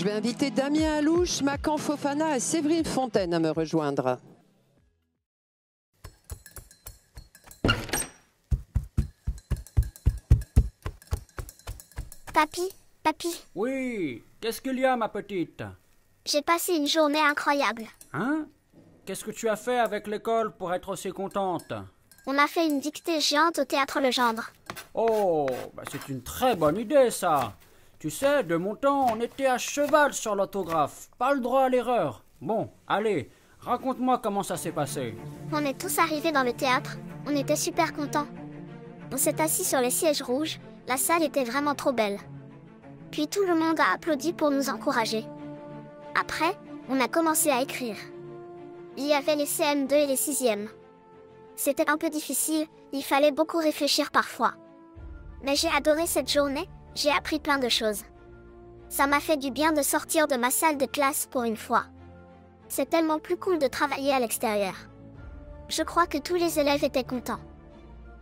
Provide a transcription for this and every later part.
Je vais inviter Damien Alouche, Makan Fofana et Séverine Fontaine à me rejoindre. Papy. Oui, qu'est-ce qu'il y a, ma petite? J'ai passé une journée incroyable. Hein? Qu'est-ce que tu as fait avec l'école pour être aussi contente? On a fait une dictée géante au théâtre Legendre. Oh, bah c'est une très bonne idée, ça. Tu sais, de mon temps, on était à cheval sur l'autographe. Pas le droit à l'erreur. Bon, allez, raconte-moi comment ça s'est passé. On est tous arrivés dans le théâtre. On était super contents. On s'est assis sur les sièges rouges. La salle était vraiment trop belle. Puis tout le monde a applaudi pour nous encourager. Après, on a commencé à écrire. Il y avait les CM2 et les 6e. C'était un peu difficile, il fallait beaucoup réfléchir parfois. Mais j'ai adoré cette journée, j'ai appris plein de choses. Ça m'a fait du bien de sortir de ma salle de classe pour une fois. C'est tellement plus cool de travailler à l'extérieur. Je crois que tous les élèves étaient contents.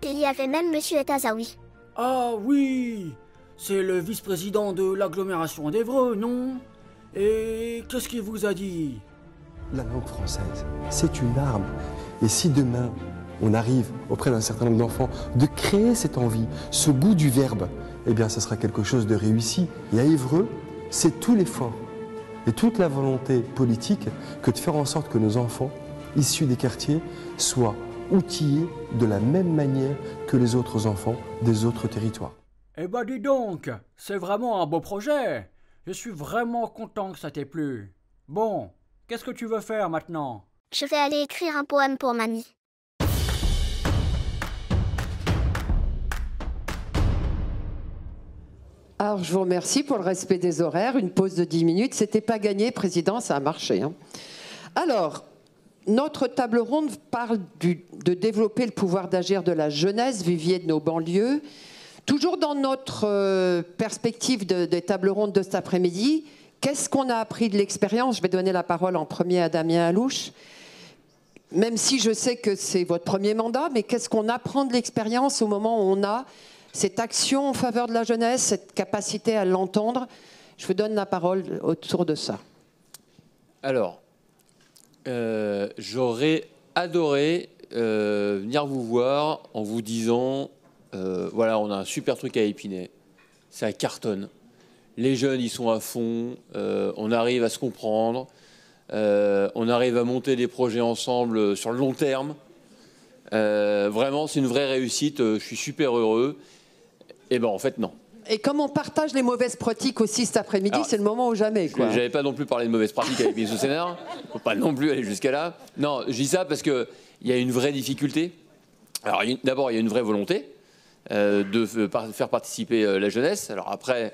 Il y avait même Monsieur Etazaoui. Ah oui, c'est le vice-président de l'agglomération d'Évreux, non? Et qu'est-ce qu'il vous a dit? La langue française, c'est une arme. Et si demain, on arrive auprès d'un certain nombre d'enfants de créer cette envie, ce goût du verbe, eh bien, ça sera quelque chose de réussi. Et à Évreux, c'est tout l'effort et toute la volonté politique que de faire en sorte que nos enfants, issus des quartiers, soient outillés de la même manière que les autres enfants des autres territoires. Eh ben dis donc, c'est vraiment un beau projet. Je suis vraiment content que ça t'ait plu. Bon, qu'est-ce que tu veux faire maintenant? Je vais aller écrire un poème pour mamie. Alors, je vous remercie pour le respect des horaires. Une pause de 10 minutes, c'était pas gagné, Président, ça a marché. Hein. Alors, notre table ronde parle de développer le pouvoir d'agir de la jeunesse, vivier de nos banlieues. Toujours dans notre perspective des tables rondes de cet après-midi, qu'est-ce qu'on a appris de l'expérience? Je vais donner la parole en premier à Damien Alouche. Même si je sais que c'est votre premier mandat, mais qu'est-ce qu'on apprend de l'expérience au moment où on a cette action en faveur de la jeunesse, cette capacité à l'entendre? Je vous donne la parole autour de ça. Alors, j'aurais adoré venir vous voir en vous disant voilà, on a un super truc à Épinay, ça cartonne. Les jeunes, ils sont à fond, on arrive à se comprendre, on arrive à monter des projets ensemble sur le long terme. Vraiment, c'est une vraie réussite, je suis super heureux. Et ben en fait, non. Et comme on partage les mauvaises pratiques aussi cet après-midi, c'est le moment ou jamais. Je n'avais pas non plus parlé de mauvaises pratiques avec mes sous-sénateurs. Il ne faut pas non plus aller jusqu'à là. Non, je dis ça parce qu'il y a une vraie difficulté. Alors d'abord, il y a une vraie volonté de faire participer la jeunesse. Alors après,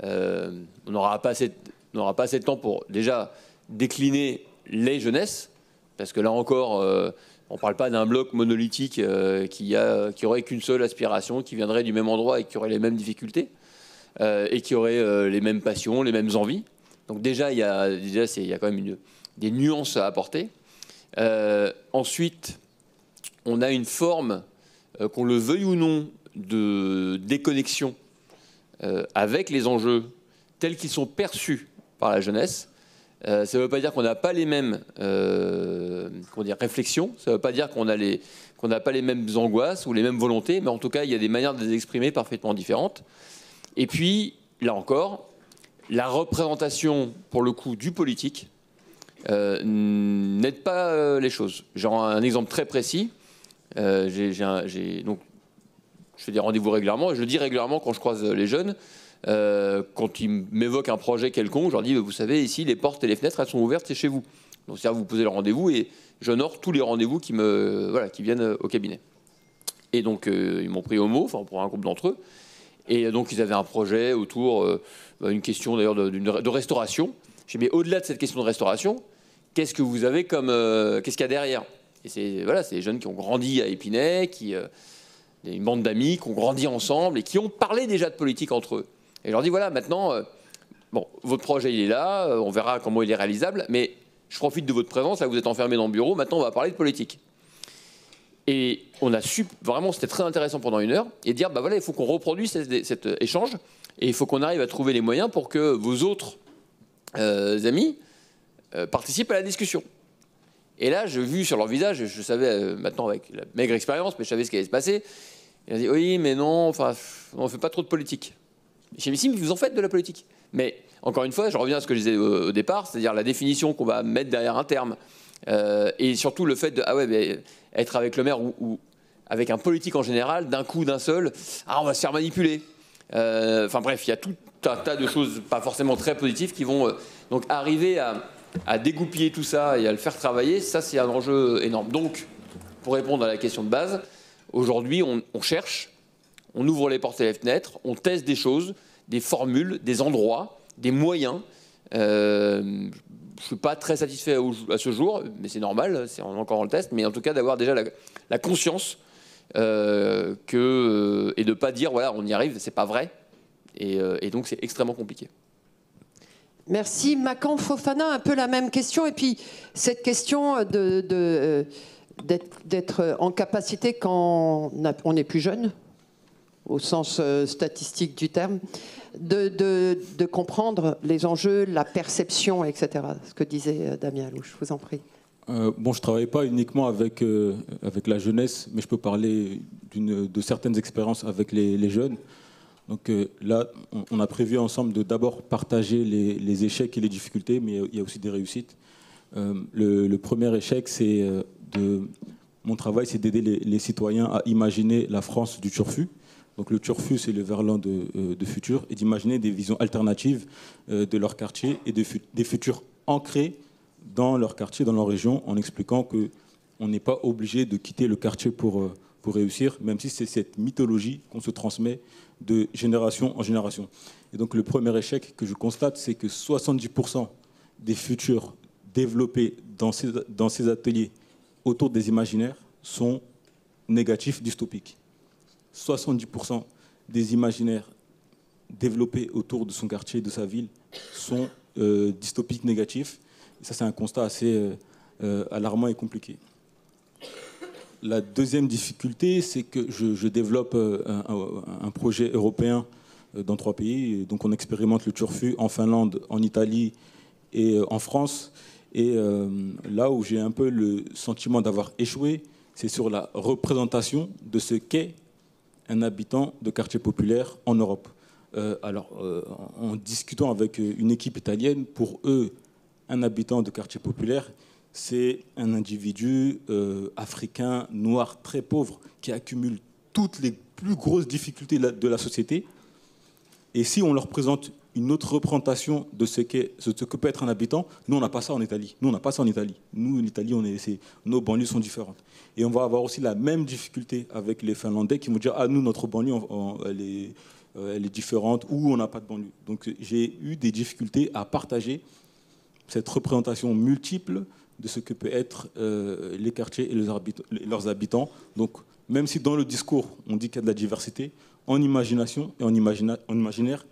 on n'aura pas assez de temps pour déjà décliner les jeunesses. Parce que là encore, on ne parle pas d'un bloc monolithique qui aurait qu'une seule aspiration, qui viendrait du même endroit et qui aurait les mêmes difficultés. Et qui aurait les mêmes passions, les mêmes envies. Donc déjà, il y a quand même des nuances à apporter. Ensuite, on a une forme, qu'on le veuille ou non, de déconnexion avec les enjeux tels qu'ils sont perçus par la jeunesse. Ça ne veut pas dire qu'on n'a pas les mêmes réflexions, ça ne veut pas dire qu'on n'a pas les mêmes angoisses ou les mêmes volontés, mais en tout cas, il y a des manières de les exprimer parfaitement différentes. Et puis, là encore, la représentation, pour le coup, du politique n'aide pas les choses. J'ai un exemple très précis. Donc, je fais des rendez-vous régulièrement, et je le dis régulièrement quand je croise les jeunes. Quand ils m'évoquent un projet quelconque, je leur dis, vous savez, ici, les portes et les fenêtres, elles sont ouvertes, c'est chez vous. Donc, c'est-à-dire, vous posez le rendez-vous, et j'honore tous les rendez-vous qui viennent au cabinet. Et donc, ils m'ont pris au mot, enfin, pour un groupe d'entre eux. Et donc, ils avaient un projet autour, une question d'ailleurs de restauration. J'ai dit, mais au-delà de cette question de restauration, qu'est-ce que vous avez qu'est-ce qu'il y a derrière? Et c'est des jeunes qui ont grandi à Épinay, une bande d'amis qui ont grandi ensemble et qui ont parlé déjà de politique entre eux. Et je leur dis, voilà, maintenant, votre projet, il est là, on verra comment il est réalisable, mais je profite de votre présence, là, vous êtes enfermés dans le bureau, maintenant, on va parler de politique. Et on a su, vraiment, c'était très intéressant pendant une heure, et dire, voilà, il faut qu'on reproduise cet échange, et il faut qu'on arrive à trouver les moyens pour que vos autres amis participent à la discussion. Et là, j'ai vu sur leur visage, je savais maintenant avec la maigre expérience, mais je savais ce qui allait se passer. Ils ont dit oui, mais non, enfin, on ne fait pas trop de politique. J'ai dit, si, mais vous en faites de la politique. Mais encore une fois, je reviens à ce que je disais au départ, c'est-à-dire la définition qu'on va mettre derrière un terme. Et surtout le fait de être avec le maire ou avec un politique en général, d'un coup, d'un seul, on va se faire manipuler. Enfin bref, il y a tout un tas de choses pas forcément très positives qui vont donc arriver à dégoupiller tout ça et à le faire travailler. Ça, c'est un enjeu énorme. Donc, pour répondre à la question de base, aujourd'hui, on cherche, on ouvre les portes et les fenêtres, on teste des choses, des formules, des endroits, des moyens. Je ne suis pas très satisfait à ce jour, mais c'est normal, on est encore dans le test, mais en tout cas d'avoir déjà la conscience et de ne pas dire voilà, on y arrive, c'est pas vrai. Et donc c'est extrêmement compliqué. Merci. Makan Fofana, un peu la même question. Et puis cette question d'être en capacité quand on est plus jeune, au sens statistique du terme, de comprendre les enjeux, la perception, etc. Ce que disait Damien Louche, je vous en prie. Je ne travaille pas uniquement avec la jeunesse, mais je peux parler de certaines expériences avec les jeunes. Donc là, on a prévu ensemble de d'abord partager les échecs et les difficultés, mais il y a aussi des réussites. Le premier échec, mon travail, c'est d'aider les citoyens à imaginer la France du turfu. Donc le turfu, c'est le verlan de futur, et d'imaginer des visions alternatives de leur quartier et des futurs ancrés dans leur quartier, dans leur région, en expliquant qu'on n'est pas obligé de quitter le quartier pour réussir, même si c'est cette mythologie qu'on se transmet de génération en génération. Et donc le premier échec que je constate, c'est que 70% des futurs développés dans ces ateliers autour des imaginaires sont négatifs, dystopiques. 70% des imaginaires développés autour de son quartier, de sa ville, sont dystopiques, négatifs. Et ça, c'est un constat assez alarmant et compliqué. La deuxième difficulté, c'est que je développe un projet européen dans 3 pays. Donc on expérimente le turfu en Finlande, en Italie et en France. Et là où j'ai un peu le sentiment d'avoir échoué, c'est sur la représentation de ce qu'est un habitant de quartier populaire en Europe. En discutant avec une équipe italienne, pour eux, un habitant de quartier populaire, c'est un individu africain, noir, très pauvre, qui accumule toutes les plus grosses difficultés de la société. Et si on leur présente une autre représentation de ce que peut être un habitant, nous, on n'a pas ça en Italie. Nous, en Italie, nos banlieues sont différentes. Et on va avoir aussi la même difficulté avec les Finlandais qui vont dire « Ah, nous, notre banlieue, elle est différente » ou « On n'a pas de banlieue ». Donc, j'ai eu des difficultés à partager cette représentation multiple de ce que peut être les quartiers et leurs habitants. Donc, même si dans le discours, on dit qu'il y a de la diversité, en imagination et en imaginaire,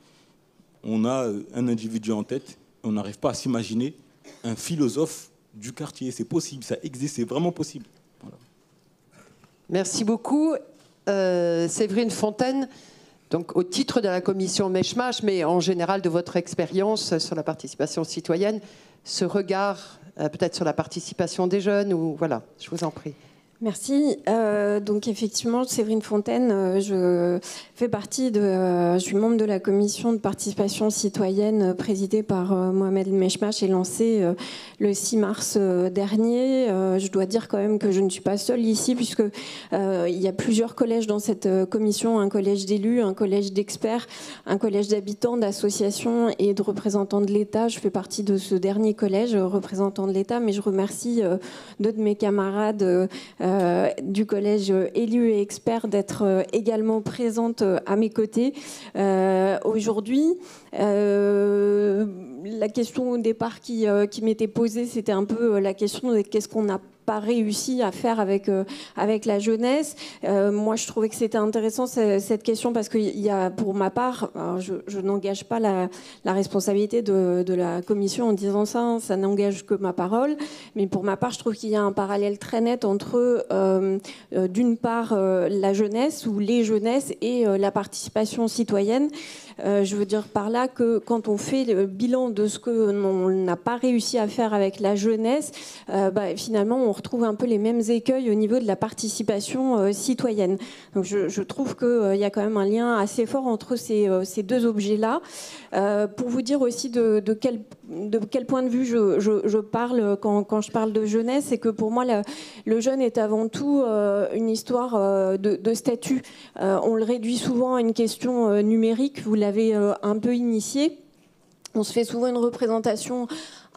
on a un individu en tête et on n'arrive pas à s'imaginer un philosophe du quartier. C'est possible, ça existe, c'est vraiment possible. Voilà. Merci beaucoup. Séverine Fontaine, donc, au titre de la commission Meshmash, mais en général de votre expérience sur la participation citoyenne, ce regard peut-être sur la participation des jeunes, ou voilà, je vous en prie. Merci. Donc effectivement, Séverine Fontaine, je suis membre de la commission de participation citoyenne présidée par Mohamed Meshmash et lancée le 6 mars dernier. Je dois dire quand même que je ne suis pas seule ici, puisque il y a plusieurs collèges dans cette commission, un collège d'élus, un collège d'experts, un collège d'habitants, d'associations et de représentants de l'État. Je fais partie de ce dernier collège, représentants de l'État, mais je remercie deux de mes camarades du collège élus et experts d'être également présentes à mes côtés aujourd'hui. La question au départ qui m'était posée, c'était un peu la question de qu'est-ce qu'on n'a pas réussi à faire avec la jeunesse. Moi, je trouvais que c'était intéressant cette question parce qu'il y a, pour ma part, je n'engage pas la responsabilité de la commission en disant ça, ça n'engage que ma parole, mais pour ma part, je trouve qu'il y a un parallèle très net entre, d'une part, la jeunesse ou les jeunesses et la participation citoyenne. Je veux dire par là que quand on fait le bilan de ce qu'on n'a pas réussi à faire avec la jeunesse, finalement, on retrouve un peu les mêmes écueils au niveau de la participation citoyenne. Donc, je trouve qu'il y a quand même un lien assez fort entre ces deux objets-là. Pour vous dire aussi de quel point de vue je parle quand je parle de jeunesse, c'est que pour moi, le jeune est avant tout une histoire de statut. On le réduit souvent à une question numérique, vous l'avez un peu initié. On se fait souvent une représentation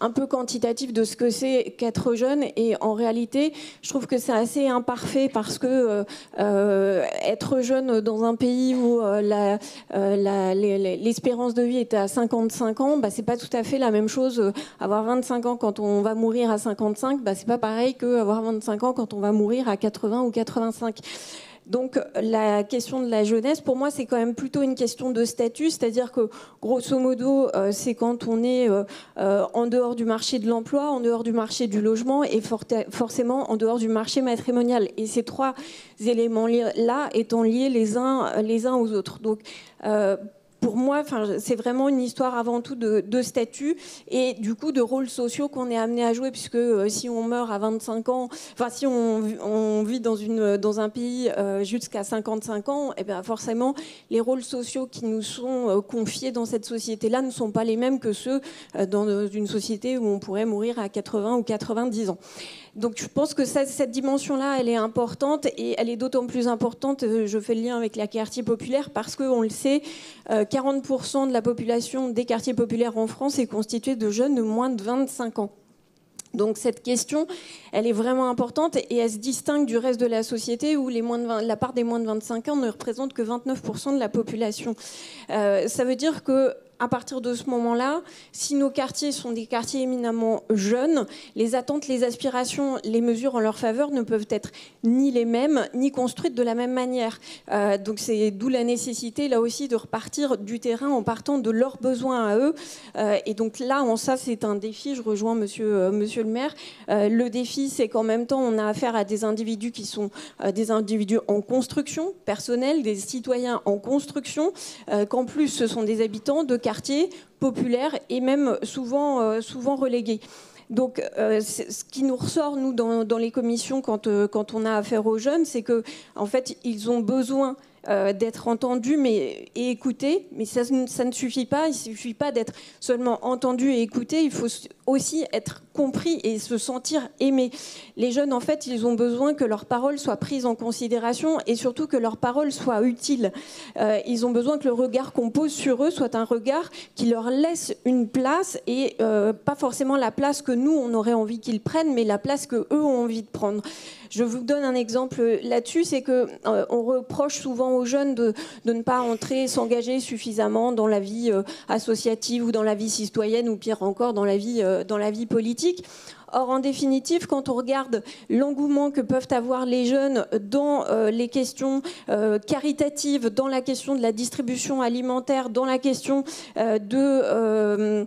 un peu quantitative de ce que c'est qu'être jeune, et en réalité, je trouve que c'est assez imparfait parce que être jeune dans un pays où l'espérance de vie est à 55 ans, c'est pas tout à fait la même chose. Avoir 25 ans quand on va mourir à 55, c'est pas pareil qu'avoir 25 ans quand on va mourir à 80 ou 85. Donc la question de la jeunesse, pour moi, c'est quand même plutôt une question de statut, c'est-à-dire que grosso modo, c'est quand on est en dehors du marché de l'emploi, en dehors du marché du logement et forcément en dehors du marché matrimonial. Et ces trois éléments-là étant liés les uns aux autres. Donc pour moi, c'est vraiment une histoire avant tout de statut et du coup de rôles sociaux qu'on est amené à jouer, puisque si on meurt à 25 ans, si on vit dans un pays jusqu'à 55 ans, et bien forcément les rôles sociaux qui nous sont confiés dans cette société-là ne sont pas les mêmes que ceux dans une société où on pourrait mourir à 80 ou 90 ans. Donc je pense que cette dimension-là, elle est importante, et elle est d'autant plus importante, je fais le lien avec les quartiers populaires, parce qu'on le sait, 40% de la population des quartiers populaires en France est constituée de jeunes de moins de 25 ans. Donc cette question, elle est vraiment importante, et elle se distingue du reste de la société où la part des moins de 25 ans ne représente que 29% de la population. Ça veut dire que à partir de ce moment-là, si nos quartiers sont des quartiers éminemment jeunes, les attentes, les aspirations, les mesures en leur faveur ne peuvent être ni les mêmes, ni construites de la même manière. Donc c'est d'où la nécessité, là aussi, de repartir du terrain en partant de leurs besoins à eux. Et donc là, en ça, c'est un défi. Je rejoins monsieur le maire. Le défi, c'est qu'en même temps, on a affaire à des individus qui sont des individus en construction personnelle, des citoyens en construction, qu'en plus, ce sont des habitants de quartiers populaires et même souvent relégués. Donc, ce qui nous ressort, nous, dans les commissions, quand on a affaire aux jeunes, c'est qu'en fait, ils ont besoin d'être entendus et écoutés, mais ça ne suffit pas. Il ne suffit pas d'être seulement entendu et écouté, il faut aussi être compris et se sentir aimé. Les jeunes, en fait, ils ont besoin que leurs paroles soient prises en considération et surtout que leurs paroles soient utiles. Ils ont besoin que le regard qu'on pose sur eux soit un regard qui leur laisse une place, et pas forcément la place que nous, on aurait envie qu'ils prennent, mais la place qu'eux ont envie de prendre. Je vous donne un exemple là-dessus, c'est qu'on reproche souvent aux jeunes de ne pas s'engager suffisamment dans la vie associative ou dans la vie citoyenne, ou pire encore dans la vie politique. Or, en définitive, quand on regarde l'engouement que peuvent avoir les jeunes dans les questions caritatives, dans la question de la distribution alimentaire, dans la question de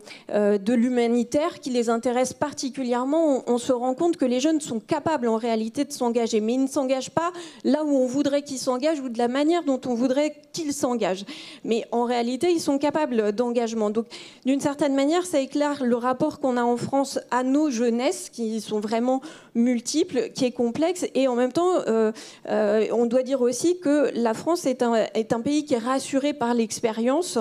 l'humanitaire qui les intéresse particulièrement, on se rend compte que les jeunes sont capables en réalité de s'engager. Mais ils ne s'engagent pas là où on voudrait qu'ils s'engagent ou de la manière dont on voudrait qu'ils s'engagent. Mais en réalité, ils sont capables d'engagement. Donc, d'une certaine manière, ça éclaire le rapport qu'on a en France à nos jeunesses, qui sont vraiment multiples, qui est complexe, et en même temps on doit dire aussi que la France est un pays qui est rassuré par l'expérience,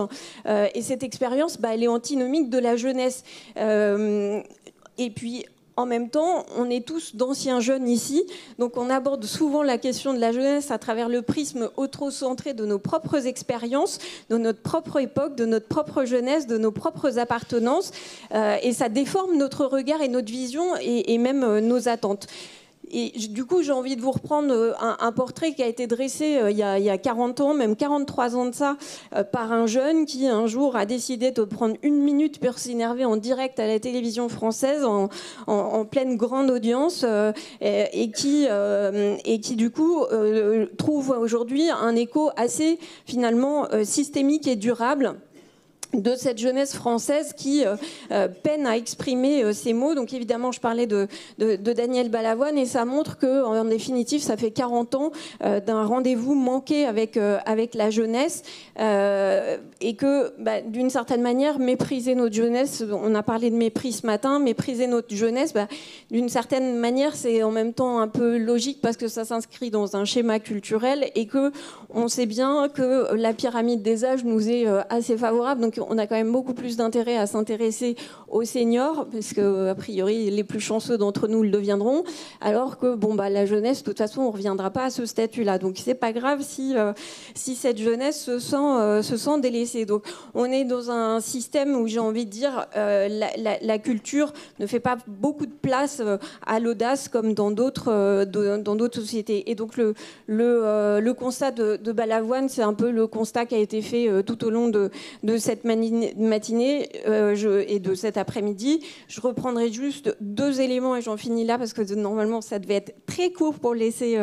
et cette expérience, elle est antinomique de la jeunesse, et puis en même temps, on est tous d'anciens jeunes ici, donc on aborde souvent la question de la jeunesse à travers le prisme auto-centré de nos propres expériences, de notre propre époque, de notre propre jeunesse, de nos propres appartenances, et ça déforme notre regard et notre vision et même nos attentes. Et du coup, j'ai envie de vous reprendre un portrait qui a été dressé il y a 40 ans, même 43 ans de ça, par un jeune qui, un jour, a décidé de prendre une minute pour s'énerver en direct à la télévision française, en pleine grande audience, et qui, du coup, trouve aujourd'hui un écho assez, finalement, systémique et durable. de cette jeunesse française qui peine à exprimer ces mots. Donc évidemment, je parlais de Daniel Balavoine, et ça montre qu'en définitive, ça fait 40 ans d'un rendez-vous manqué avec la jeunesse, et que d'une certaine manière, mépriser notre jeunesse, on a parlé de mépris ce matin, mépriser notre jeunesse, d'une certaine manière, c'est en même temps un peu logique parce que ça s'inscrit dans un schéma culturel et que on sait bien que la pyramide des âges nous est assez favorable. Donc on a quand même beaucoup plus d'intérêt à s'intéresser aux seniors, parce que a priori les plus chanceux d'entre nous le deviendront, alors que la jeunesse, de toute façon, on ne reviendra pas à ce statut-là. Donc c'est pas grave si cette jeunesse se sent délaissée. Donc on est dans un système où j'ai envie de dire la culture ne fait pas beaucoup de place à l'audace comme dans d'autres sociétés. Et donc le constat de Balavoine, c'est un peu le constat qui a été fait tout au long de cette matinée et de cet après-midi. Je reprendrai juste 2 éléments et j'en finis là parce que normalement ça devait être très court pour laisser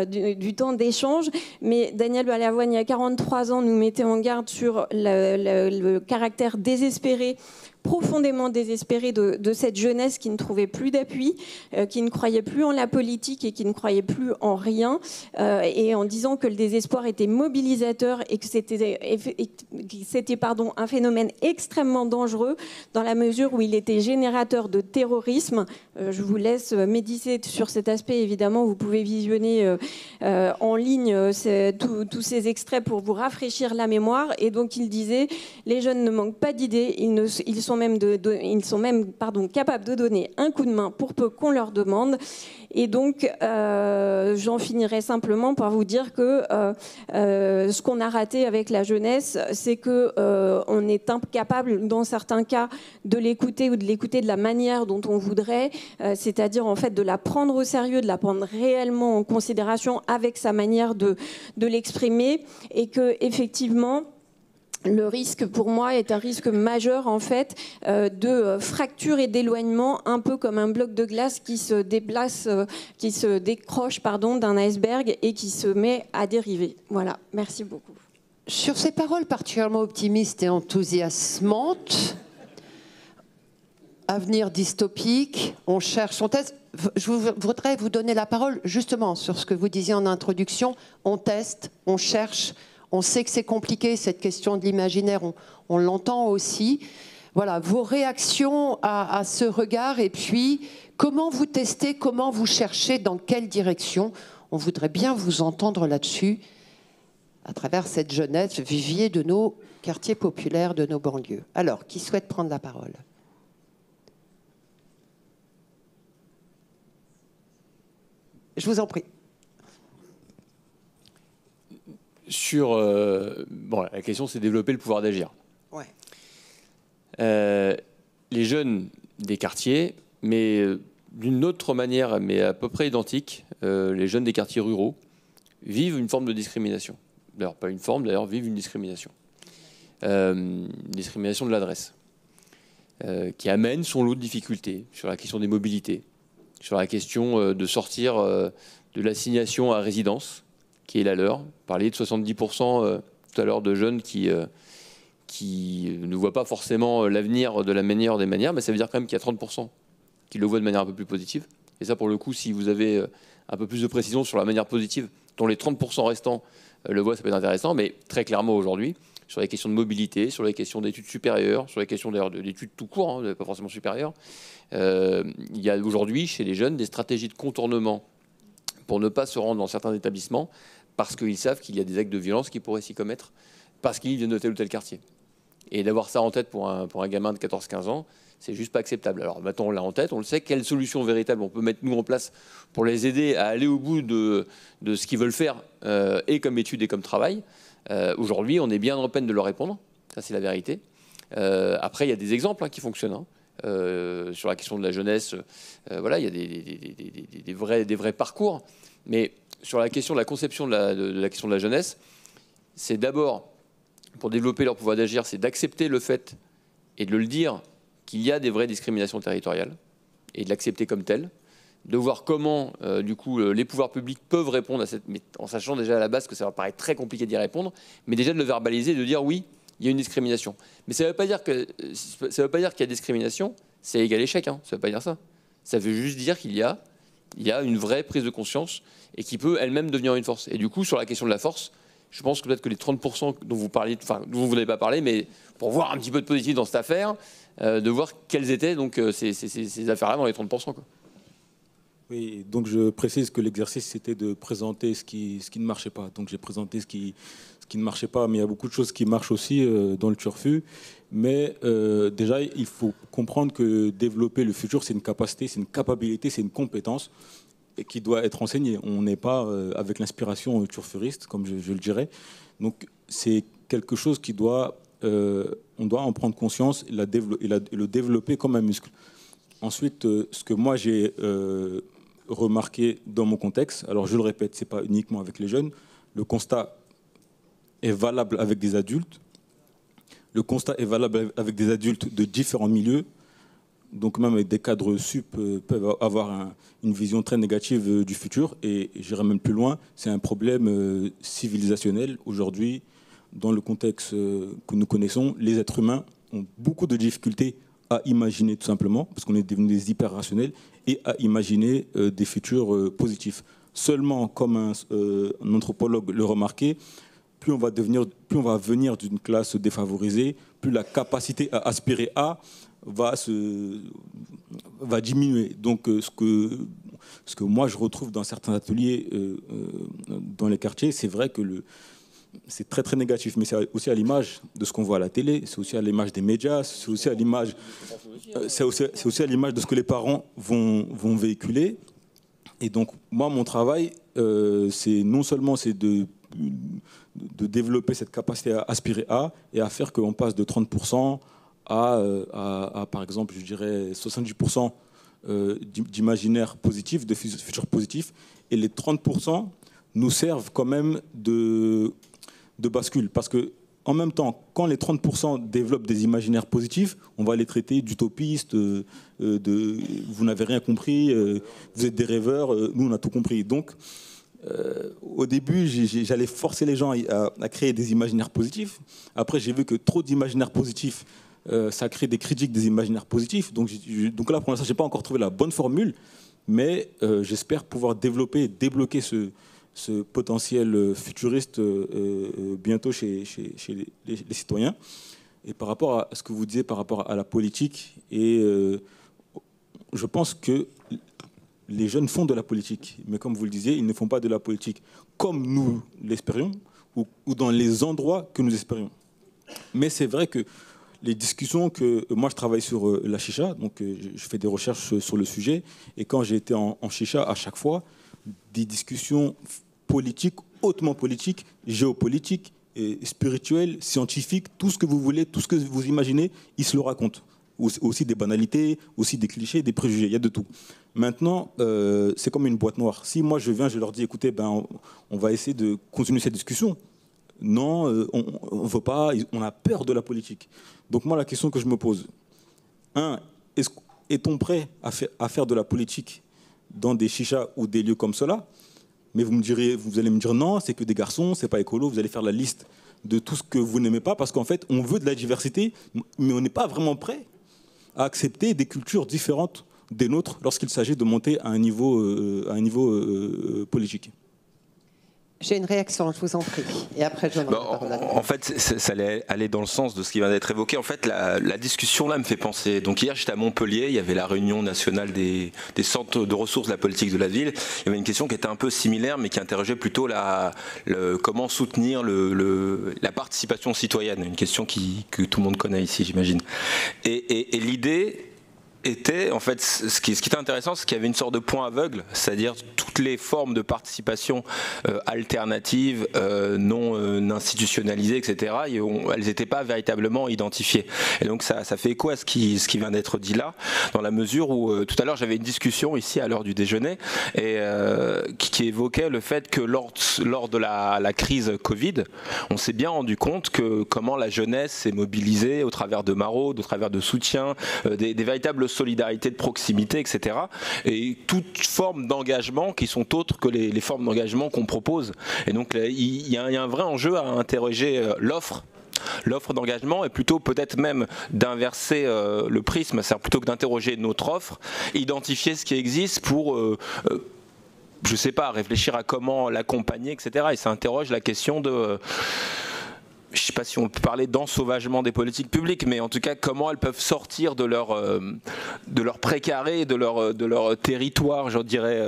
du temps d'échange. Mais Daniel Balavoine, il y a 43 ans, nous mettait en garde sur le caractère désespéré, profondément désespéré de cette jeunesse qui ne trouvait plus d'appui, qui ne croyait plus en la politique et qui ne croyait plus en rien, et en disant que le désespoir était mobilisateur et que c'était un phénomène extrêmement dangereux dans la mesure où il était générateur de terrorisme. Je vous laisse méditer sur cet aspect, évidemment, vous pouvez visionner en ligne tous ces extraits pour vous rafraîchir la mémoire. Et donc il disait, les jeunes ne manquent pas d'idées, ils sont même capables de donner un coup de main pour peu qu'on leur demande. Et donc, j'en finirai simplement par vous dire que ce qu'on a raté avec la jeunesse, c'est qu'on est incapable, dans certains cas, de l'écouter ou de l'écouter de la manière dont on voudrait, c'est-à-dire en fait de la prendre au sérieux, de la prendre réellement en considération avec sa manière de l'exprimer, et que effectivement, le risque pour moi est un risque majeur en fait de fracture et d'éloignement, un peu comme un bloc de glace qui se déplace, qui se décroche d'un iceberg et qui se met à dériver. Voilà, merci beaucoup. Sur ces paroles particulièrement optimistes et enthousiasmantes, avenir dystopique, on cherche, on teste. Je voudrais vous donner la parole justement sur ce que vous disiez en introduction. On teste, on cherche. On sait que c'est compliqué, cette question de l'imaginaire, on l'entend aussi. Voilà, vos réactions à ce regard, et puis comment vous testez, comment vous cherchez, dans quelle direction. On voudrait bien vous entendre là-dessus, à travers cette jeunesse, vivier de nos quartiers populaires, de nos banlieues. Alors, qui souhaite prendre la parole ? Je vous en prie. Sur la question, c'est développer le pouvoir d'agir. Ouais. Les jeunes des quartiers, mais d'une autre manière, mais à peu près identique, les jeunes des quartiers ruraux vivent une forme de discrimination. D'ailleurs, pas une forme, d'ailleurs, vivent une discrimination. Une discrimination de l'adresse, qui amène son lot de difficultés sur la question des mobilités, sur la question de sortir de l'assignation à résidence, qui est la leur. Parler de 70% tout à l'heure de jeunes qui ne voient pas forcément l'avenir de la meilleure des manières, mais ça veut dire quand même qu'il y a 30% qui le voient de manière un peu plus positive. Et ça, pour le coup, si vous avez un peu plus de précision sur la manière positive, dont les 30% restants le voient, ça peut être intéressant. Mais très clairement aujourd'hui, sur les questions de mobilité, sur les questions d'études supérieures, sur les questions d'ailleurs d'études tout court, pas forcément supérieures, il y a aujourd'hui chez les jeunes des stratégies de contournement pour ne pas se rendre dans certains établissements, parce qu'ils savent qu'il y a des actes de violence qui pourraient s'y commettre, parce qu'ils viennent de tel ou tel quartier. Et d'avoir ça en tête pour un gamin de 14-15 ans, c'est juste pas acceptable. Alors maintenant, on l'a en tête, on le sait. Quelle solution véritable on peut mettre, nous, en place pour les aider à aller au bout de ce qu'ils veulent faire, et comme études et comme travail. Aujourd'hui, on est bien en peine de leur répondre. Ça, c'est la vérité. Après, il y a des exemples qui fonctionnent. Sur la question de la jeunesse, voilà, il y a des vrais parcours. Mais sur la question de la conception de la question de la jeunesse, c'est d'abord, pour développer leur pouvoir d'agir, c'est d'accepter le fait et de le dire qu'il y a des vraies discriminations territoriales et de l'accepter comme tel, de voir comment, du coup, les pouvoirs publics peuvent répondre à cette... Mais en sachant déjà à la base que ça va paraître très compliqué d'y répondre, mais déjà de le verbaliser, de dire oui, il y a une discrimination. Mais ça ne veut pas dire qu'il y a discrimination, c'est égal échec, hein. Ça ne veut pas dire ça. Ça veut juste dire qu'il y a une vraie prise de conscience et qui peut elle-même devenir une force. Et du coup, sur la question de la force, je pense que peut-être que les 30% dont vous parliez, enfin, dont vous n'avez pas parlé, mais pour voir un petit peu de positif dans cette affaire, de voir quelles étaient donc ces affaires-là dans les 30%, quoi. Oui, donc je précise que l'exercice c'était de présenter ce qui ne marchait pas. Donc j'ai présenté ce qui ne marchait pas, mais il y a beaucoup de choses qui marchent aussi dans le turfu. Mais déjà, il faut comprendre que développer le futur, c'est une capacité, c'est une capacité, c'est une compétence qui doit être enseignée. On n'est pas avec l'inspiration turfuriste, comme je le dirais. Donc c'est quelque chose qui doit, on doit en prendre conscience et le développer comme un muscle. Ensuite, ce que moi j'ai remarqué dans mon contexte, alors je le répète, c'est pas uniquement avec les jeunes, le constat est valable avec des adultes, le constat est valable avec des adultes de différents milieux, donc même avec des cadres sup peuvent avoir une vision très négative du futur, et j'irai même plus loin, c'est un problème civilisationnel. Aujourd'hui, dans le contexte que nous connaissons, les êtres humains ont beaucoup de difficultés à imaginer tout simplement, parce qu'on est devenus des hyper-rationnels, et à imaginer des futurs positifs. Seulement, comme un anthropologue le remarquait, plus on va venir d'une classe défavorisée, plus la capacité à aspirer à va diminuer. Donc ce que moi je retrouve dans certains ateliers dans les quartiers, c'est vrai que c'est très très négatif, mais c'est aussi à l'image de ce qu'on voit à la télé, c'est aussi à l'image des médias, c'est aussi à l'image de ce que les parents vont véhiculer. Et donc moi mon travail, c'est non seulement de développer cette capacité à aspirer à et à faire qu'on passe de 30% à par exemple je dirais 70% d'imaginaire positif, de futur positif, et les 30% nous servent quand même de bascule, parce que en même temps, quand les 30% développent des imaginaires positifs, on va les traiter d'utopistes, vous n'avez rien compris, vous êtes des rêveurs, nous on a tout compris. Donc au début, j'allais forcer les gens à créer des imaginaires positifs. Après, j'ai vu que trop d'imaginaires positifs, ça crée des critiques des imaginaires positifs. Donc là, pour l'instant, je n'ai pas encore trouvé la bonne formule, mais j'espère pouvoir débloquer ce potentiel futuriste bientôt chez les citoyens. Et par rapport à ce que vous disiez par rapport à la politique, et je pense que les jeunes font de la politique, mais comme vous le disiez, ils ne font pas de la politique comme nous l'espérions ou dans les endroits que nous espérions. Mais c'est vrai que les discussions que moi je travaille sur la chicha, donc je fais des recherches sur le sujet, et quand j'ai été en chicha, à chaque fois, des discussions politiques, hautement politiques, géopolitiques, et spirituelles, scientifiques, tout ce que vous voulez, tout ce que vous imaginez, ils se le racontent. Aussi des banalités, aussi des clichés, des préjugés, il y a de tout. Maintenant, c'est comme une boîte noire. Si moi je viens, je leur dis, écoutez, on va essayer de continuer cette discussion. Non, on ne veut pas, on a peur de la politique. Donc moi, la question que je me pose, est-on prêt à faire de la politique dans des chichas ou des lieux comme cela? Mais vous allez me dire non, c'est que des garçons, c'est pas écolo, vous allez faire la liste de tout ce que vous n'aimez pas, parce qu'en fait, on veut de la diversité, mais on n'est pas vraiment prêt à accepter des cultures différentes des nôtres lorsqu'il s'agit de monter à un niveau politique. J'ai une réaction, je vous en prie. Et après, je en fait, ça allait aller dans le sens de ce qui vient d'être évoqué. En fait, la discussion là me fait penser. Donc hier, j'étais à Montpellier, il y avait la réunion nationale des centres de ressources de la politique de la ville. Il y avait une question qui était un peu similaire, mais qui interrogeait plutôt comment soutenir la participation citoyenne. Une question que tout le monde connaît ici, j'imagine. Et l'idée était, en fait, ce qui était intéressant, c'est qu'il y avait une sorte de point aveugle, c'est-à-dire toutes les formes de participation alternatives, non institutionnalisées, etc., elles n'étaient pas véritablement identifiées. Et donc ça fait écho à ce qui vient d'être dit là, dans la mesure où tout à l'heure j'avais une discussion ici à l'heure du déjeuner, et qui évoquait le fait que lors de la crise Covid, on s'est bien rendu compte que comment la jeunesse s'est mobilisée au travers de maraudes, au travers de soutien, des véritables solidarité de proximité, etc. Et toutes formes d'engagement qui sont autres que les formes d'engagement qu'on propose. Et donc il y a un vrai enjeu à interroger l'offre l'offre d'engagement et plutôt peut-être même d'inverser le prisme, c'est-à-dire plutôt que d'interroger notre offre, identifier ce qui existe pour je sais pas, réfléchir à comment l'accompagner, etc. Et ça interroge la question de je ne sais pas si on peut parler d'ensauvagement des politiques publiques, mais en tout cas comment elles peuvent sortir de leur précaré, de leur territoire, je dirais,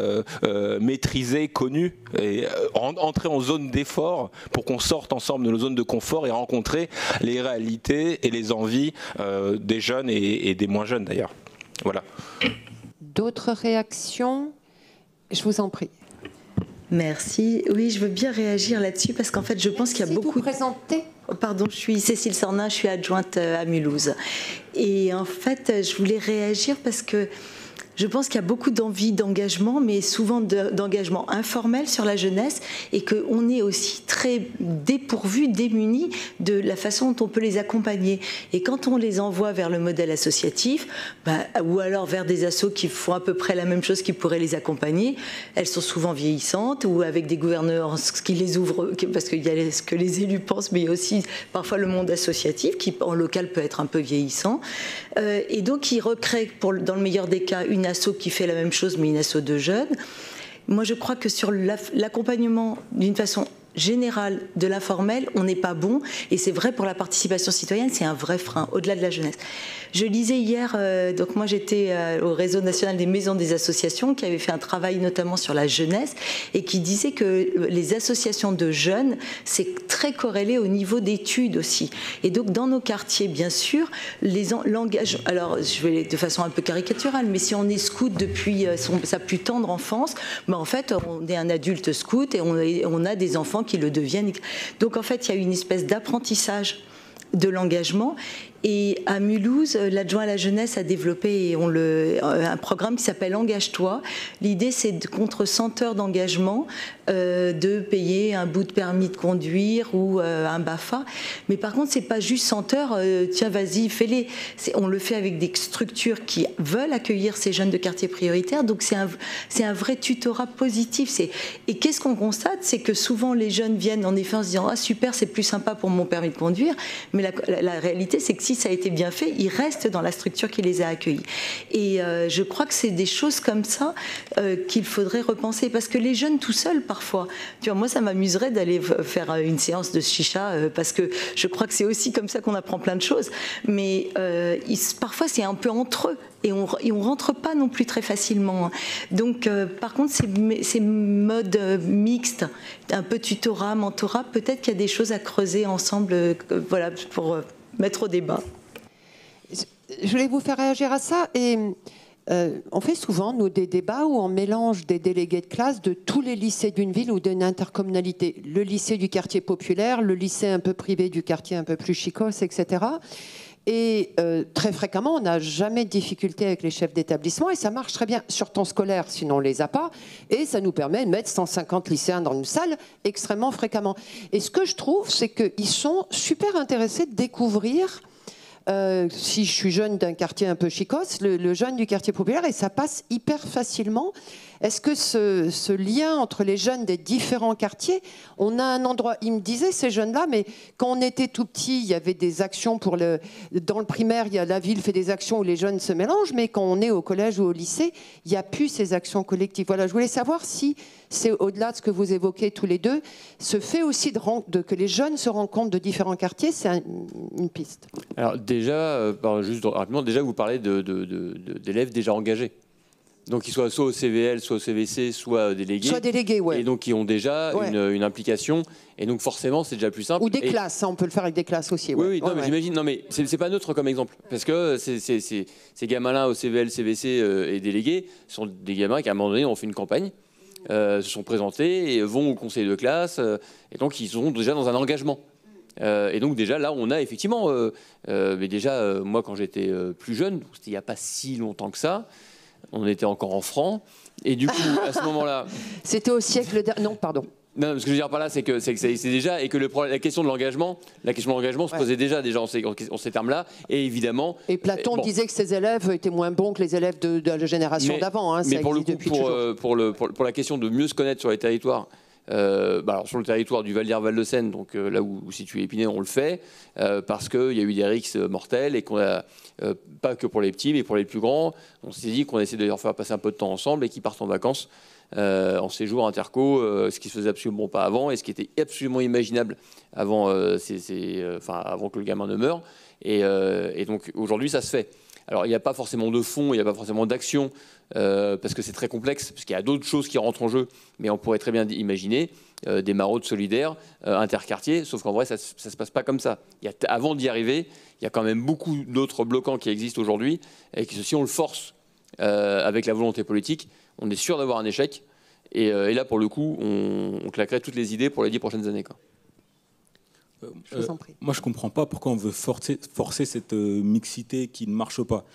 maîtrisé, connu, et entrer en zone d'effort pour qu'on sorte ensemble de nos zones de confort et rencontrer les réalités et les envies des jeunes et des moins jeunes d'ailleurs. Voilà. D'autres réactions? Je vous en prie. Merci. Oui, je veux bien réagir là-dessus parce qu'en fait, je pense qu'il y a beaucoup... Vous présentez ? Pardon, je suis Cécile Sornin, je suis adjointe à Mulhouse. Et en fait, je voulais réagir parce que je pense qu'il y a beaucoup d'envie, d'engagement, mais souvent d'engagement informel sur la jeunesse et qu'on est aussi très dépourvu, démuni de la façon dont on peut les accompagner. Et quand on les envoie vers le modèle associatif, ou alors vers des assos qui font à peu près la même chose qui pourraient les accompagner, elles sont souvent vieillissantes ou avec des gouverneurs qui les ouvrent, parce qu'il y a ce que les élus pensent, mais il y a aussi parfois le monde associatif qui en local peut être un peu vieillissant. Et donc ils recréent, dans le meilleur des cas, une asso qui fait la même chose, mais une asso de jeunes. Moi, je crois que sur l'accompagnement d'une façon générale de l'informel, on n'est pas bon, et c'est vrai pour la participation citoyenne, c'est un vrai frein, au-delà de la jeunesse. Je lisais hier, donc moi j'étais au réseau national des maisons des associations, qui avait fait un travail notamment sur la jeunesse, et qui disait que les associations de jeunes, c'est très corrélé au niveau d'études aussi. Et donc dans nos quartiers, bien sûr, l'engagement, alors je vais de façon un peu caricaturale, mais si on est scout depuis sa plus tendre enfance, en fait on est un adulte scout et on a des enfants qui le deviennent. Donc en fait, il y a une espèce d'apprentissage de l'engagement. Et à Mulhouse, l'adjoint à la jeunesse a développé un programme qui s'appelle Engage-toi. L'idée, c'est contre 100 heures d'engagement, de payer un bout de permis de conduire ou un BAFA. Mais par contre, c'est pas juste 100 heures, tiens, vas-y, fais-les. On le fait avec des structures qui veulent accueillir ces jeunes de quartiers prioritaires. Donc c'est un vrai tutorat positif. Et qu'est-ce qu'on constate? C'est que souvent, les jeunes viennent en effet en se disant « Ah super, c'est plus sympa pour mon permis de conduire ». Mais la réalité, c'est que si ça a été bien fait, ils restent dans la structure qui les a accueillis. Et je crois que c'est des choses comme ça qu'il faudrait repenser. Parce que les jeunes tout seuls, parfois, tu vois, moi ça m'amuserait d'aller faire une séance de chicha, parce que je crois que c'est aussi comme ça qu'on apprend plein de choses. Mais parfois c'est un peu entre eux. Et on rentre pas non plus très facilement. Donc, par contre, ces modes mixtes, un peu tutorat, mentorat, peut-être qu'il y a des choses à creuser ensemble, voilà, pour mettre au débat. Je voulais vous faire réagir à ça. Et on fait souvent, nous, des débats où on mélange des délégués de classe de tous les lycées d'une ville ou d'une intercommunalité. Le lycée du quartier populaire, le lycée un peu privé du quartier un peu plus chicos, etc. Et très fréquemment, on n'a jamais de difficulté avec les chefs d'établissement et ça marche très bien sur temps scolaire, sinon on ne les a pas. Et ça nous permet de mettre 150 lycéens dans une salle extrêmement fréquemment. Et ce que je trouve, c'est qu'ils sont super intéressés de découvrir, si je suis jeune d'un quartier un peu chicos, le jeune du quartier populaire, et ça passe hyper facilement. Est-ce que ce lien entre les jeunes des différents quartiers, on a un endroit, ils me disaient ces jeunes-là, mais quand on était tout petit, il y avait des actions dans le primaire, la ville fait des actions où les jeunes se mélangent, mais quand on est au collège ou au lycée, il n'y a plus ces actions collectives. Voilà, je voulais savoir si c'est au-delà de ce que vous évoquez tous les deux, ce fait aussi que les jeunes se rencontrent de différents quartiers, c'est une piste. Alors déjà, juste rapidement, déjà vous parlez d'élèves déjà engagés. Donc qu'ils soient soit au CVL, soit au CVC, soit délégués. Soit délégués, ouais. Et donc qui ont déjà une implication. Et donc forcément, c'est déjà plus simple. Ou des classes, on peut le faire avec des classes aussi. Oui, oui, non, mais j'imagine. Non, mais c'est pas neutre comme exemple, parce que ces gamins-là au CVL, CVC et délégués sont des gamins qui à un moment donné ont fait une campagne, se sont présentés et vont au conseil de classe, et donc ils sont déjà dans un engagement. Et donc déjà là, on a effectivement. Mais déjà, moi, quand j'étais plus jeune, c'était il n'y a pas si longtemps que ça. On était encore en francs. Et du coup, à ce moment-là... C'était au siècle dernier... Non, pardon. Non, ce que je veux dire par là, c'est que c'est déjà... Et que la question de l'engagement se posait déjà en ces termes-là. Et évidemment... Et Platon disait que ses élèves étaient moins bons que les élèves de la génération d'avant. Hein, mais pour le coup, pour la question de mieux se connaître sur les territoires, Alors sur le territoire du Val d'Isère, Val-de-Seine, donc là où situé Épinay, on le fait parce qu'il y a eu des risques mortels et qu'on a, pas que pour les petits, mais pour les plus grands, on s'est dit qu'on essaie de leur faire passer un peu de temps ensemble et qu'ils partent en vacances en séjour interco, ce qui se faisait absolument pas avant et ce qui était absolument imaginable avant, avant que le gamin ne meure. Et donc aujourd'hui, ça se fait. Alors il n'y a pas forcément de fonds, il n'y a pas forcément d'action, parce que c'est très complexe, parce qu'il y a d'autres choses qui rentrent en jeu, mais on pourrait très bien imaginer des maraudes solidaires interquartiers, sauf qu'en vrai, ça ne se passe pas comme ça. Avant d'y arriver, il y a quand même beaucoup d'autres bloquants qui existent aujourd'hui, et que si on le force avec la volonté politique, on est sûr d'avoir un échec. Et là, pour le coup, on claquerait toutes les idées pour les 10 prochaines années, quoi. Moi, je ne comprends pas pourquoi on veut forcer cette mixité qui ne marche pas.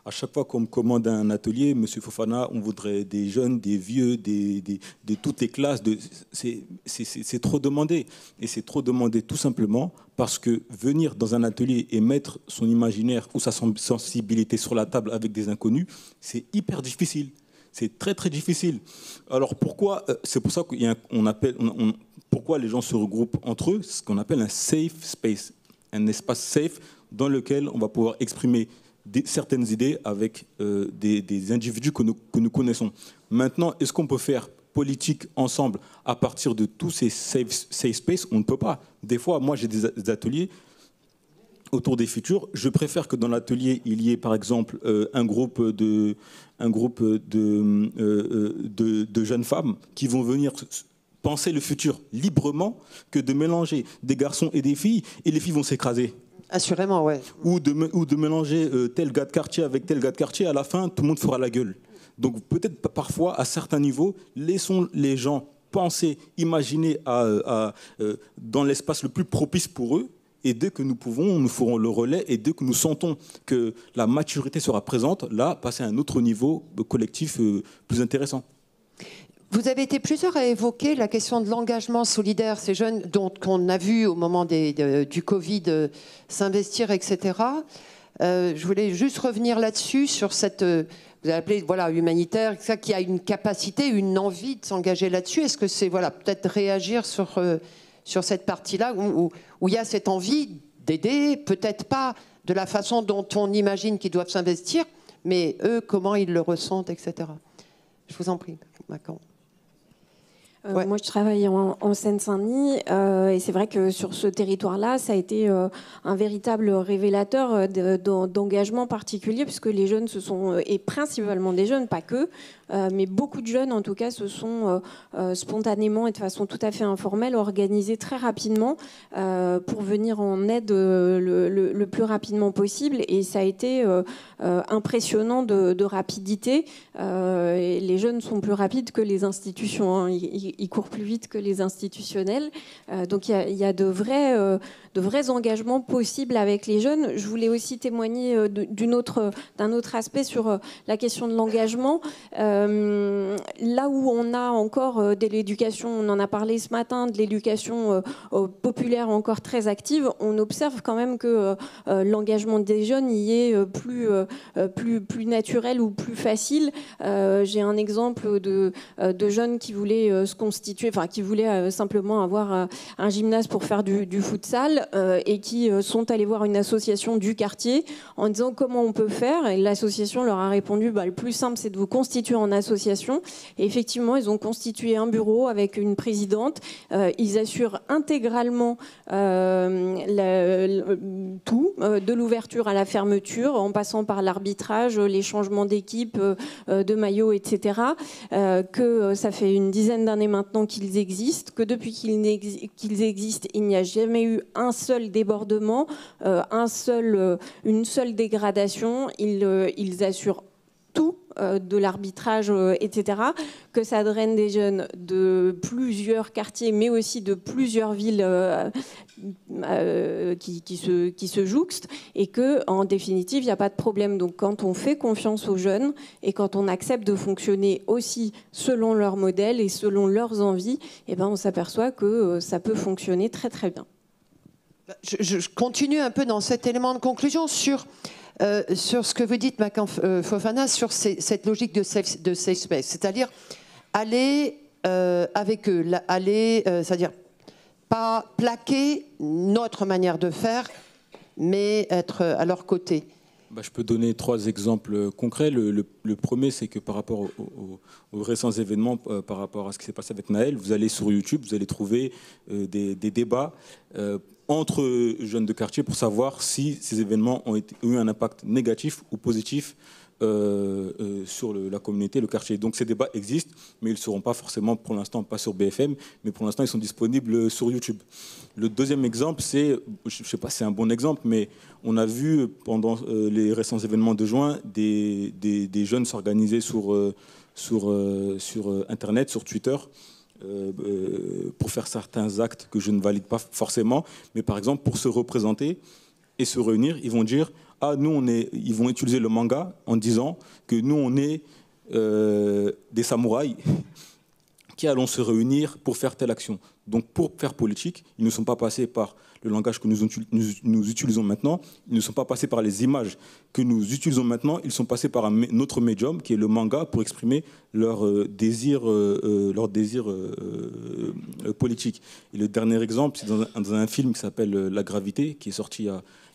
À chaque fois qu'on me commande un atelier, M. Fofana, on voudrait des jeunes, des vieux, de toutes les classes. C'est trop demandé. Et c'est trop demandé tout simplement parce que venir dans un atelier et mettre son imaginaire ou sa sensibilité sur la table avec des inconnus, c'est hyper difficile. C'est très, très difficile. Alors pourquoi, c'est pour ça qu'on appelle... Pourquoi les gens se regroupent entre eux, ce qu'on appelle un safe space, un espace safe dans lequel on va pouvoir exprimer certaines idées avec des individus que nous connaissons. Maintenant, est-ce qu'on peut faire politique ensemble à partir de tous ces safe spaces? On ne peut pas. Des fois, moi, j'ai des ateliers autour des futurs. Je préfère que dans l'atelier, il y ait, par exemple, un groupe de jeunes femmes qui vont venir penser le futur librement que de mélanger des garçons et des filles, et les filles vont s'écraser. Assurément, ouais. Ou de mélanger tel gars de quartier avec tel gars de quartier, à la fin, tout le monde fera la gueule. Donc peut-être parfois, à certains niveaux, laissons les gens penser, imaginer dans l'espace le plus propice pour eux, et dès que nous pouvons, nous ferons le relais, et dès que nous sentons que la maturité sera présente, là, passer à un autre niveau collectif plus intéressant. Vous avez été plusieurs à évoquer la question de l'engagement solidaire, ces jeunes qu'on a vu au moment du Covid s'investir, etc. Je voulais juste revenir là-dessus, sur cette, vous avez appelé humanitaire, ça, qui a une capacité, une envie de s'engager là-dessus. Est-ce que c'est peut-être réagir sur cette partie-là où il y a cette envie d'aider, peut-être pas de la façon dont on imagine qu'ils doivent s'investir, mais eux, comment ils le ressentent, etc. Je vous en prie, Macron. Ouais. Moi, je travaille en Seine-Saint-Denis et c'est vrai que sur ce territoire-là, ça a été un véritable révélateur d'engagement particulier, puisque les jeunes et principalement des jeunes, pas que, mais beaucoup de jeunes en tout cas se sont spontanément et de façon tout à fait informelle organisés très rapidement pour venir en aide le plus rapidement possible, et ça a été impressionnant de rapidité. Et les jeunes sont plus rapides que les institutions, hein. Ils courent plus vite que les institutionnels. Donc il y a de vrais engagements possibles avec les jeunes. Je voulais aussi témoigner d'un autre aspect sur la question de l'engagement. Là où on a encore de l'éducation, on en a parlé ce matin, de l'éducation populaire encore très active, on observe quand même que l'engagement des jeunes y est plus naturel ou plus facile. J'ai un exemple de jeunes qui voulaient se constituer, enfin qui voulaient simplement avoir un gymnase pour faire du futsal et qui sont allés voir une association du quartier en disant comment on peut faire, et l'association leur a répondu le plus simple, c'est de vous constituer en association. Et effectivement, ils ont constitué un bureau avec une présidente. Ils assurent intégralement tout, de l'ouverture à la fermeture, en passant par l'arbitrage, les changements d'équipe, de maillots, etc. Que ça fait une dizaine d'années maintenant qu'ils existent, que depuis qu'ils existent, il n'y a jamais eu un seul débordement, une seule dégradation. Ils assurent tout, de l'arbitrage, etc., que ça draine des jeunes de plusieurs quartiers, mais aussi de plusieurs villes qui se jouxtent, et que, en définitive, il n'y a pas de problème. Donc, quand on fait confiance aux jeunes et quand on accepte de fonctionner aussi selon leur modèle et selon leurs envies, on s'aperçoit que ça peut fonctionner très très bien. Je continue un peu dans cet élément de conclusion sur ce que vous dites, Macron Fofana, sur cette logique de safe space, c'est-à-dire aller avec eux, aller, c'est-à-dire pas plaquer notre manière de faire, mais être à leur côté. Je peux donner 3 exemples concrets. Le premier, c'est que par rapport aux récents événements, par rapport à ce qui s'est passé avec Naël, vous allez sur YouTube, vous allez trouver des débats entre jeunes de quartier pour savoir si ces événements ont eu un impact négatif ou positif sur la communauté, le quartier. Donc ces débats existent, mais ils ne seront pas forcément, pour l'instant, pas sur BFM, mais pour l'instant, ils sont disponibles sur YouTube. Le deuxième exemple, c'est, je ne sais pas si c'est un bon exemple, mais on a vu pendant les récents événements de juin des jeunes s'organiser sur Internet, sur Twitter, pour faire certains actes que je ne valide pas forcément, mais par exemple, pour se représenter et se réunir, ils vont dire « Ah, nous, ils vont utiliser le manga en disant que nous, on est des samouraïs qui allons se réunir pour faire telle action. » Donc, pour faire politique, ils ne sont pas passés par le langage que nous utilisons maintenant, ils ne sont pas passés par les images que nous utilisons maintenant, ils sont passés par notre médium, qui est le manga, pour exprimer leur désir politique. Et le dernier exemple, c'est dans un film qui s'appelle La Gravité, qui est sorti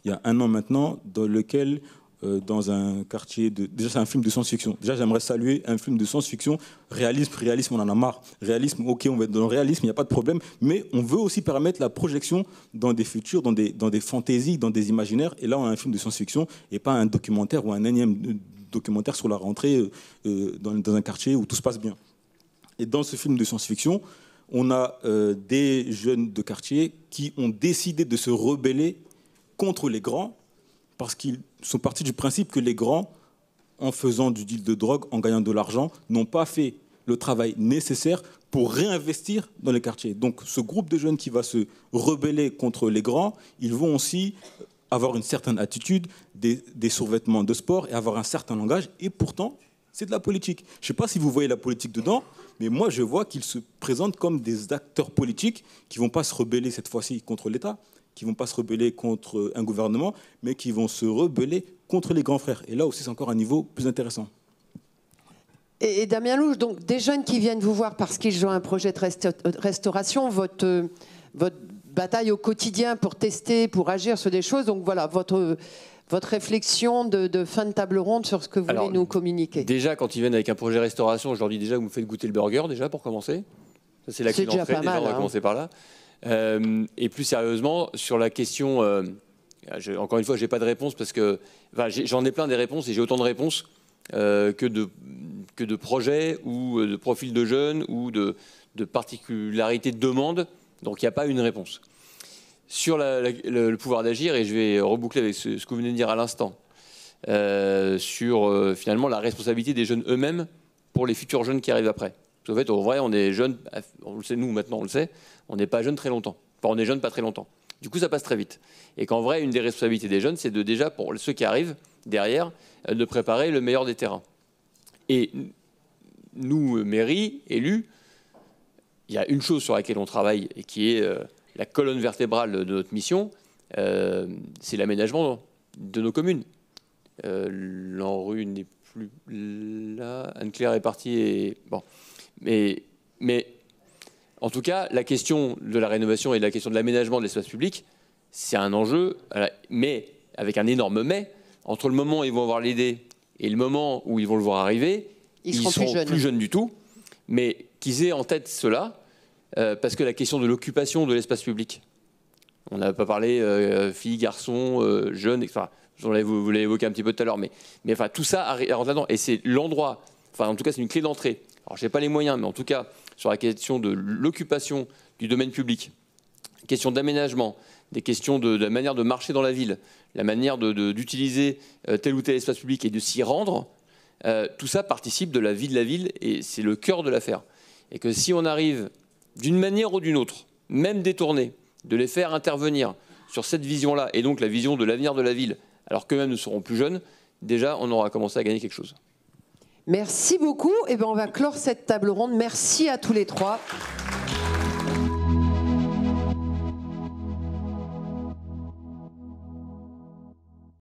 il y a 1 an maintenant, dans lequel, dans un quartier déjà c'est un film de science-fiction. Déjà j'aimerais saluer un film de science-fiction. Réalisme, on en a marre. Réalisme, ok, on va être dans le réalisme, il n'y a pas de problème, mais on veut aussi permettre la projection dans des futurs, dans des fantaisies, dans des imaginaires. Et là on a un film de science-fiction et pas un documentaire ou un énième documentaire sur la rentrée dans un quartier où tout se passe bien. Et dans ce film de science-fiction, on a des jeunes de quartier qui ont décidé de se rebeller contre les grands, parce qu'ils sont partis du principe que les grands, en faisant du deal de drogue, en gagnant de l'argent, n'ont pas fait le travail nécessaire pour réinvestir dans les quartiers. Donc ce groupe de jeunes qui va se rebeller contre les grands, ils vont aussi avoir une certaine attitude, des survêtements de sport et avoir un certain langage. Et pourtant, c'est de la politique. Je ne sais pas si vous voyez la politique dedans, mais moi je vois qu'ils se présentent comme des acteurs politiques qui ne vont pas se rebeller cette fois-ci contre l'État, qui ne vont pas se rebeller contre un gouvernement, mais qui vont se rebeller contre les grands frères. Et là aussi, c'est encore un niveau plus intéressant. Et Damien Louche, donc des jeunes qui viennent vous voir parce qu'ils ont un projet de restauration, votre bataille au quotidien pour tester, pour agir sur des choses, donc voilà, votre réflexion de fin de table ronde sur ce que vous voulez nous communiquer. Déjà, quand ils viennent avec un projet restauration, je leur dis déjà, vous me faites goûter le burger, déjà, pour commencer. Ça, c'est la clé d'entrée, déjà, on va commencer par là. Et plus sérieusement, sur la question, encore une fois, je n'ai pas de réponse parce que j'en ai plein des réponses et j'ai autant de réponses que de projets ou de profils de jeunes ou de particularités de demande. Donc il n'y a pas une réponse. Sur le pouvoir d'agir, et je vais reboucler avec ce que vous venez de dire à l'instant, sur finalement la responsabilité des jeunes eux-mêmes pour les futurs jeunes qui arrivent après. Parce qu'en fait, en vrai, on est jeunes, on le sait, nous maintenant on le sait, on n'est pas jeunes très longtemps. Enfin, on est jeunes pas très longtemps. Du coup, ça passe très vite. Et qu'en vrai, une des responsabilités des jeunes, c'est de déjà, pour ceux qui arrivent derrière, de préparer le meilleur des terrains. Et nous, mairie, élus, il y a une chose sur laquelle on travaille et qui est la colonne vertébrale de notre mission, c'est l'aménagement de nos communes. L'ANRU n'est plus là, Anne-Claire est partie et bon. Mais en tout cas, la question de la rénovation et la question de l'aménagement de l'espace public, c'est un enjeu, mais avec un énorme mais, entre le moment où ils vont avoir l'idée et le moment où ils vont le voir arriver, ils seront plus jeunes du tout, mais qu'ils aient en tête cela, parce que la question de l'occupation de l'espace public, on n'a pas parlé filles, garçons, jeunes, etc. Vous l'avez évoqué un petit peu tout à l'heure, mais enfin, tout ça rentre là-dedans, et c'est l'endroit, enfin en tout cas c'est une clé d'entrée. Alors je n'ai pas les moyens, mais en tout cas, sur la question de l'occupation du domaine public, question d'aménagement, des questions de la manière de marcher dans la ville, la manière d'utiliser tel ou tel espace public et de s'y rendre, tout ça participe de la vie de la ville et c'est le cœur de l'affaire. Et que si on arrive d'une manière ou d'une autre, même détournée, de les faire intervenir sur cette vision-là, et donc la vision de l'avenir de la ville, alors qu'eux-mêmes ne seront plus jeunes, déjà on aura commencé à gagner quelque chose. Merci beaucoup. Et on va clore cette table ronde. Merci à tous les trois.